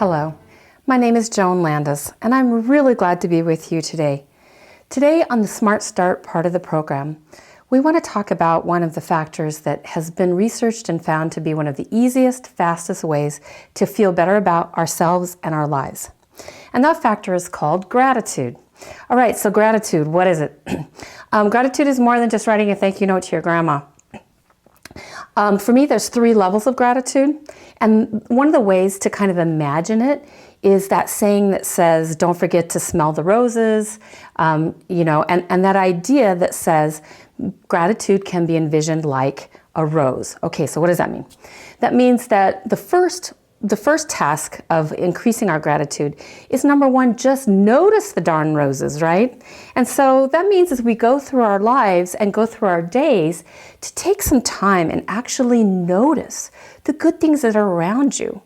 Hello, my name is Joan Landis, and I'm really glad to be with you today. Today on the Smart Start part of the program, we want to talk about one of the factors that has been researched and found to be one of the easiest, fastest ways to feel better about ourselves and our lives. And that factor is called gratitude. All right, so gratitude, what is it? Gratitude is more than just writing a thank you note to your grandma. For me, there's 3 levels of gratitude. And one of the ways to kind of imagine it is that saying that says, don't forget to smell the roses, and that idea that says gratitude can be envisioned like a rose. Okay, so what does that mean? That means that the first task of increasing our gratitude is, number 1, just notice the darn roses, right? And so that means as we go through our lives and go through our days, to take some time and actually notice the good things that are around you.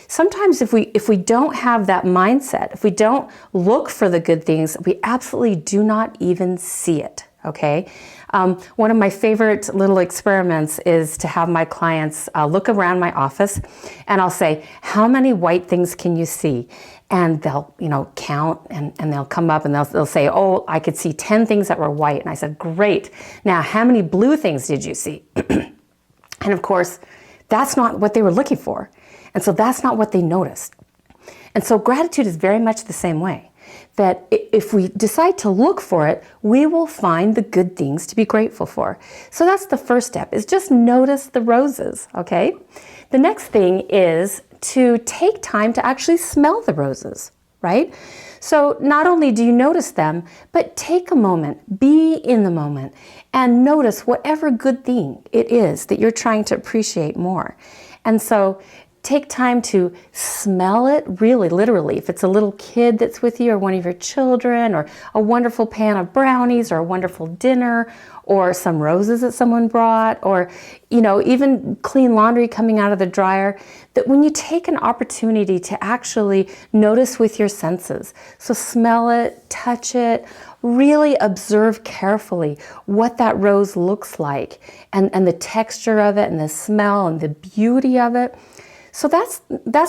Sometimes if we don't have that mindset, if we don't look for the good things, we absolutely do not even see it, okay? One of my favorite little experiments is to have my clients look around my office, and I'll say, how many white things can you see? And they'll, count, and they'll come up and they'll say, oh, I could see 10 things that were white. And I said, great. Now, how many blue things did you see? And of course, that's not what they were looking for. And so that's not what they noticed. And so gratitude is very much the same way. That if we decide to look for it, we will find the good things to be grateful for. So that's the first step, is just notice the roses, okay? The next thing is to take time to actually smell the roses, right? So not only do you notice them, but take a moment, be in the moment, and notice whatever good thing it is that you're trying to appreciate more. And so take time to smell it, really, literally. If it's a little kid that's with you, or one of your children, or a wonderful pan of brownies, or a wonderful dinner, or some roses that someone brought, or, even clean laundry coming out of the dryer, that when you take an opportunity to actually notice with your senses, so smell it, touch it, really observe carefully what that rose looks like, and the texture of it, and the smell, and the beauty of it. So that's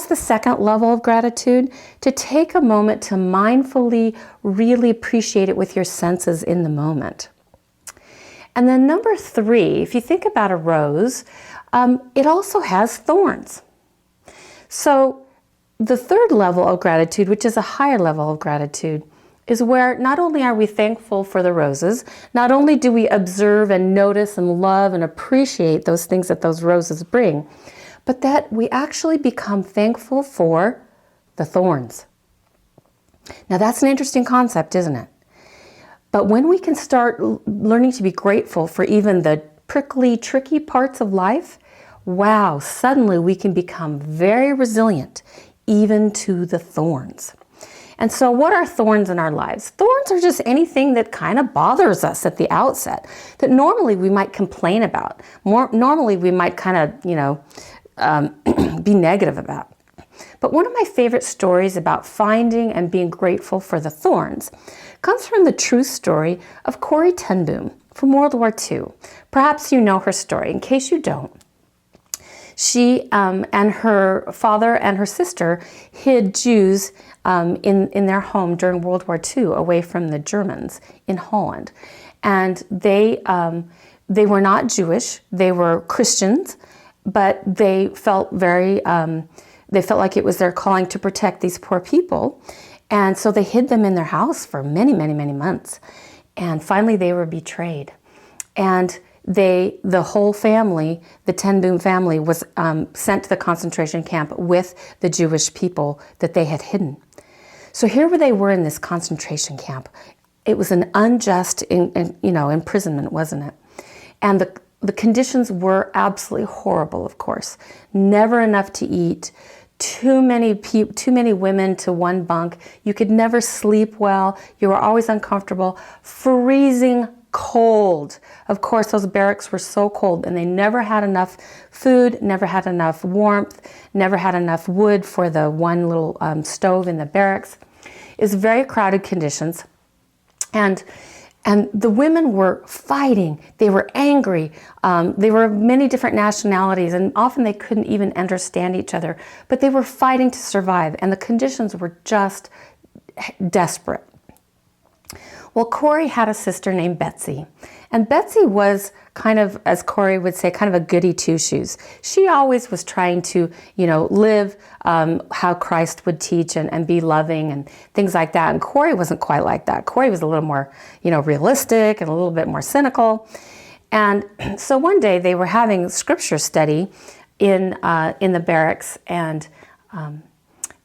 the second level of gratitude, to take a moment to mindfully really appreciate it with your senses in the moment. And then number 3, if you think about a rose, it also has thorns. So the third level of gratitude, which is a higher level of gratitude, is where not only are we thankful for the roses, not only do we observe and notice and love and appreciate those things that those roses bring, but that we actually become thankful for the thorns. Now that's an interesting concept, isn't it? But when we can start learning to be grateful for even the prickly, tricky parts of life, wow, suddenly we can become very resilient, even to the thorns. And so what are thorns in our lives? Thorns are just anything that kind of bothers us at the outset, that normally we might complain about. Normally we might kind of, be negative about. But one of my favorite stories about finding and being grateful for the thorns comes from the true story of Corrie ten Boom from World War II. Perhaps you know her story. In case you don't, she and her father and her sister hid Jews in their home during World War II away from the Germans in Holland. And they were not Jewish, they were Christians, but they felt like it was their calling to protect these poor people. And so they hid them in their house for many, many, many months. And finally they were betrayed. And the whole family, the ten Boom family, was sent to the concentration camp with the Jewish people that they had hidden. So here they were in this concentration camp. It was an unjust imprisonment, wasn't it? And the conditions were absolutely horrible, of course. Never enough to eat, too many women to one bunk. You could never sleep well. You were always uncomfortable. Freezing cold. Of course, those barracks were so cold, and they never had enough food, never had enough warmth, never had enough wood for the one little stove in the barracks. It was very crowded conditions. And And the women were fighting. They were angry. They were of many different nationalities, and often they couldn't even understand each other. But they were fighting to survive, and the conditions were just desperate. Well, Corey had a sister named Betsy. And Betsy was kind of, as Corey would say, kind of a goody two-shoes. She always was trying to, live how Christ would teach and be loving and things like that. And Corey wasn't quite like that. Corey was a little more, realistic and a little bit more cynical. And so one day they were having scripture study in the barracks, and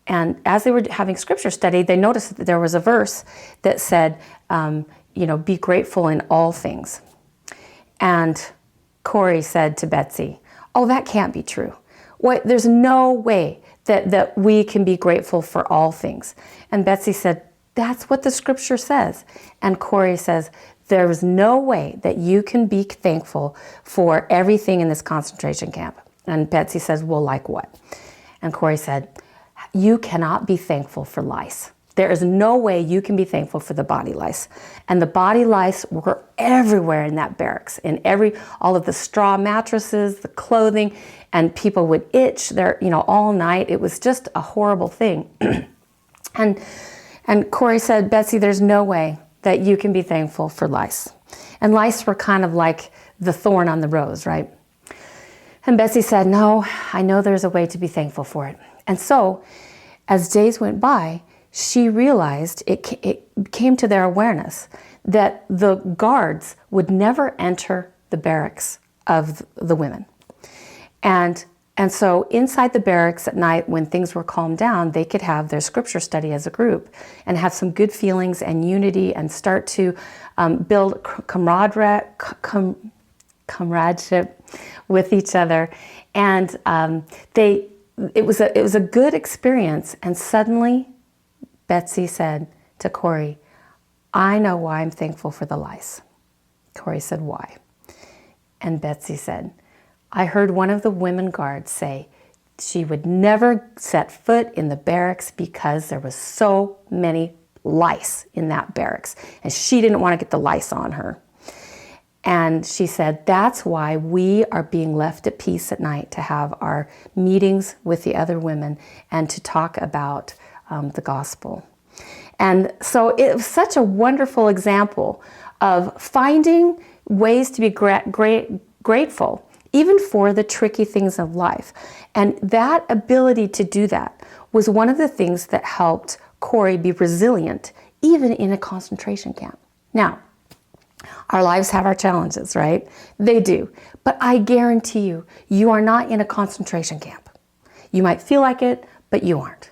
as they were having scripture study, they noticed that there was a verse that said, be grateful in all things. And Corey said to Betsy, "Oh, that can't be true. There's no way that we can be grateful for all things." And Betsy said, "That's what the scripture says." And Corey says, "There's no way that you can be thankful for everything in this concentration camp." And Betsy says, "Well, like what?" And Corey said, "You cannot be thankful for lice. There is no way you can be thankful for the body lice." And the body lice were everywhere in that barracks, in all of the straw mattresses, the clothing, and people would itch there, all night. It was just a horrible thing. And Corey said, "Betsy, there's no way that you can be thankful for lice." And lice were kind of like the thorn on the rose, right? And Betsy said, "No, I know there's a way to be thankful for it." And so, as days went by, she realized, it came to their awareness, that the guards would never enter the barracks of the women. And so inside the barracks at night, when things were calmed down, they could have their scripture study as a group and have some good feelings and unity and start to build comradeship with each other. And it was a good experience. And suddenly, Betsy said to Corey, "I know why I'm thankful for the lice." Corey said, "Why?" And Betsy said, "I heard one of the women guards say she would never set foot in the barracks because there was so many lice in that barracks, and she didn't want to get the lice on her." And she said, "That's why we are being left at peace at night, to have our meetings with the other women and to talk about the gospel." And so it was such a wonderful example of finding ways to be grateful, even for the tricky things of life. And that ability to do that was one of the things that helped Corey be resilient, even in a concentration camp. Now, our lives have our challenges, right? They do. But I guarantee you, you are not in a concentration camp. You might feel like it, but you aren't.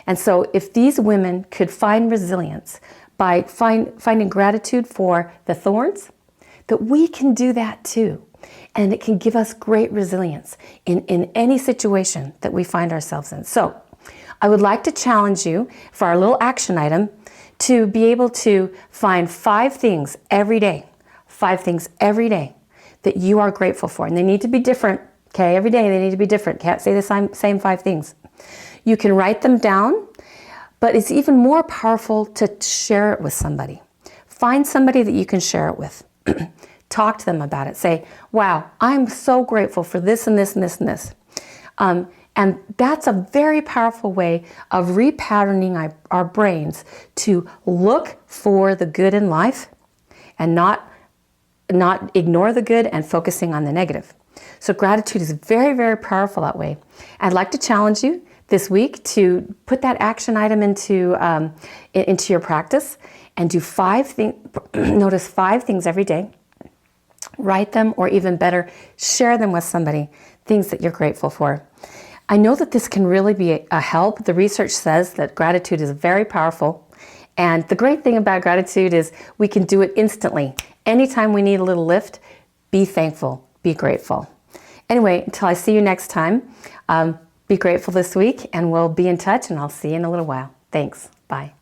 And so if these women could find resilience by finding gratitude for the thorns, that we can do that too. And it can give us great resilience in any situation that we find ourselves in. So I would like to challenge you for our little action item to be able to find 5 things every day that you are grateful for. And they need to be different, okay? Every day they need to be different. Can't say the same 5 things. You can write them down, but it's even more powerful to share it with somebody. Find somebody that you can share it with. Talk to them about it. Say, "Wow, I'm so grateful for this and this and this and this." And that's a very powerful way of repatterning our brains to look for the good in life and not ignore the good and focusing on the negative. So gratitude is very, very powerful that way. I'd like to challenge you this week to put that action item into your practice and do 5 things. Notice 5 things every day. Write them, or even better, share them with somebody, things that you're grateful for. I know that this can really be a help. The research says that gratitude is very powerful. And the great thing about gratitude is we can do it instantly. Anytime we need a little lift, be thankful, be grateful. Anyway, until I see you next time, be grateful this week, and we'll be in touch, and I'll see you in a little while. Thanks. Bye.